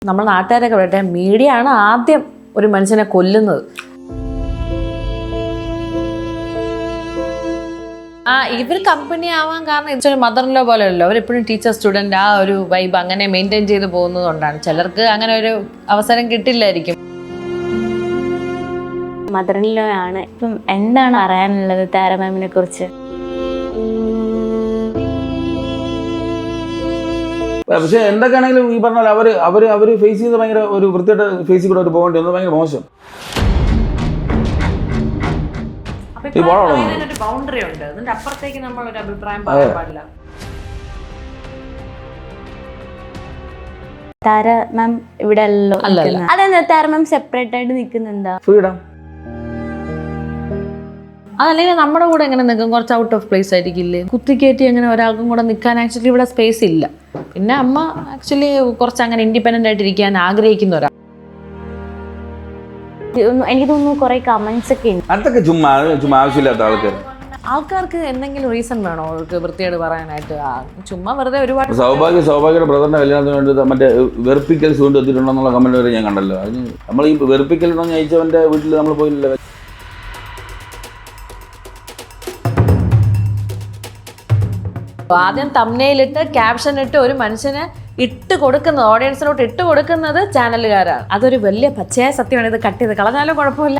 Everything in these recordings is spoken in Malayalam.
നമ്മൾ നാട്ടുകാരൊക്കെ പറയട്ടെ, മീഡിയ ആണ് ആദ്യം ഒരു മനുഷ്യനെ കൊല്ലുന്നത്. ഇവർ കമ്പനി ആവാൻ കാരണം ഇതൊരു മദറിലോ പോലെയല്ലോ, അവരെപ്പോഴും ടീച്ചർ സ്റ്റുഡൻറ് ആ ഒരു വൈബ് അങ്ങനെ മെയിൻറ്റെയിൻ ചെയ്ത് പോകുന്നത് കൊണ്ടാണ്. ചിലർക്ക് അങ്ങനെ ഒരു അവസരം കിട്ടില്ലായിരിക്കും. മദറിലോ ആണ്. ഇപ്പം എന്താണ് പറയാനുള്ളത് താര മാമിനെ കുറിച്ച്? പക്ഷെ എന്തൊക്കെയാണെങ്കിലും ഈ പറഞ്ഞ അവര് ഫേസ് ചെയ്ത് ഭയങ്കര ഒരു വൃത്തിയുടെ ഫേസിൽ കൂടെ ഒരു പോകേണ്ടി വന്നത് ഭയങ്കര മോശം. ബൗണ്ടറി ഉണ്ട്, അതിന്റെ അപ്പുറത്തേക്ക് നമ്മൾ ഒരു അഭിപ്രായം പറയാൻ പാടില്ല. താര മാം ഇവിടെ അല്ലല്ലോ. അതെന്താ താര മാം സെപ്പറേറ്റ് ആയിട്ട് നിൽക്കുന്നെന്താ? ഫ്രീഡം. അതല്ലെങ്കിൽ നമ്മുടെ കൂടെ എങ്ങനെ നിൽക്കും, കുറച്ച് ഔട്ട് ഓഫ് പ്ലേസ് ആയിരിക്കില്ലേ? കുത്തിക്കയറ്റി അങ്ങനെ ഒരാൾക്കും കൂടെ നിൽക്കാൻ ആക്ച്വലി ഇവിടെ സ്പേസ് ഇല്ല. പിന്നെ അമ്മ ആക്ച്വലി കുറച്ച് അങ്ങനെ ഇൻഡിപെൻഡന്റ് ആയിട്ട് ഇരിക്കാൻ ആഗ്രഹിക്കുന്ന ഒരാൾ. എനിക്ക് തോന്നുന്നു കുറെ കമന്റ്സ് ഒക്കെ ഉണ്ട്. അതൊക്കെ ചുമ്മാ ആവശ്യമില്ലാത്ത ആൾക്കാർക്ക് എന്തെങ്കിലും റീസൺ വേണോ അവർക്ക് വൃത്തിയോട് പറയാനായിട്ട്? ചുമ്മാ വെറുതെ ഒരുപാട്. സൗഭാഗ്യയുടെ ബ്രദറിന്റെ കല്യാണത്തിന് വേണ്ടി മറ്റേ വെറുപ്പിക്കൽ സൂണ്ട് എത്തിയിട്ടുണ്ടെന്നുള്ള കമന്റ് വരെ ഞാൻ കണ്ടല്ലോ. അതിന് നമ്മൾ ഈ വെറുപ്പിക്കൽ ഉണ്ടോ അയച്ചവന്റെ വീട്ടിൽ നമ്മൾ പോയില്ല. ആദ്യം തംബ്നെയിലിട്ട് ക്യാപ്ഷൻ ഇട്ട് ഒരു മനുഷ്യനെ ഇട്ട് കൊടുക്കുന്നത്, ഓഡിയൻസിലോട്ട് ഇട്ട് കൊടുക്കുന്നത് ചാനലുകാരാണ്. അതൊരു വലിയ പച്ചയായ സത്യമാണ്. ഇത് കട്ട് ചെയ്ത് കളഞ്ഞാലും കുഴപ്പമില്ല.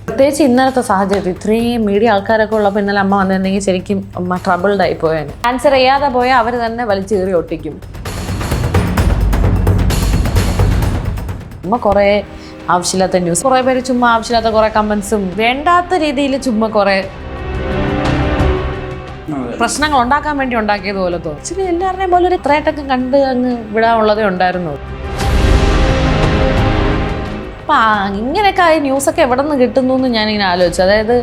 പ്രത്യേകിച്ച് ഇന്നലത്തെ സാഹചര്യത്തിൽ ഇത്രയും മീഡിയ ആൾക്കാരൊക്കെ ഉള്ളപ്പോൾ ഇന്നലെ അമ്മ വന്നിട്ടുണ്ടെങ്കിൽ ശരിക്കും അമ്മ ട്രബിൾഡ് ആയി പോയാണ്. ആൻസർ ചെയ്യാതെ പോയാൽ അവർ തന്നെ വലിച്ചേറി ഒട്ടിക്കും. അമ്മ കുറേ ആവശ്യമില്ലാത്ത ന്യൂസ്, കുറേ പേര് ചുമ്മാ ആവശ്യമില്ലാത്ത കുറേ കമൻസും വേണ്ടാത്ത രീതിയിൽ ചുമ്മാ കുറേ പ്രശ്നങ്ങൾ ഉണ്ടാക്കാൻ വേണ്ടി ഉണ്ടാക്കിയത് പോലെ തോന്നും. ഇച്ചിരി എല്ലാവരുടെയും പോലെ ഒരു ത്രേട്ടൊക്കെ കണ്ട് അങ്ങ് വിടാനുള്ളതേ ഉണ്ടായിരുന്നു. അപ്പം ഇങ്ങനെയൊക്കെ ആ ന്യൂസൊക്കെ എവിടെ നിന്ന് കിട്ടുന്നു എന്ന് ഞാനിങ്ങനെ ആലോചിച്ചു. അതായത്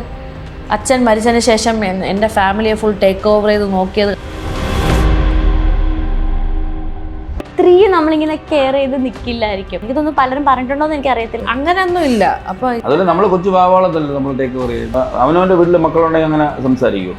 അച്ഛൻ മരിച്ചതിന് ശേഷം എൻ്റെ ഫാമിലിയെ ഫുൾ ടേക്ക് ഓവർ ചെയ്ത് നോക്കിയത്. സ്ത്രീ നമ്മളിങ്ങനെ കെയർ ചെയ്ത് നിൽക്കില്ലായിരിക്കും. എനിക്ക് തോന്നുന്നു പലരും പറഞ്ഞിട്ടുണ്ടോ എന്ന് എനിക്ക് അറിയത്തില്ല. അങ്ങനെയൊന്നും ഇല്ല. അപ്പൊ അതിൽ നമ്മൾ കൊച്ചു പാവാളത്തല്ലേ നമ്മൾ ടേക്ക് ഓവർ ചെയ്യും. അവനവന്റെ വീട്ടിലെ മക്കളുണ്ടെങ്കിൽ അങ്ങനെ സംസാരിക്കും.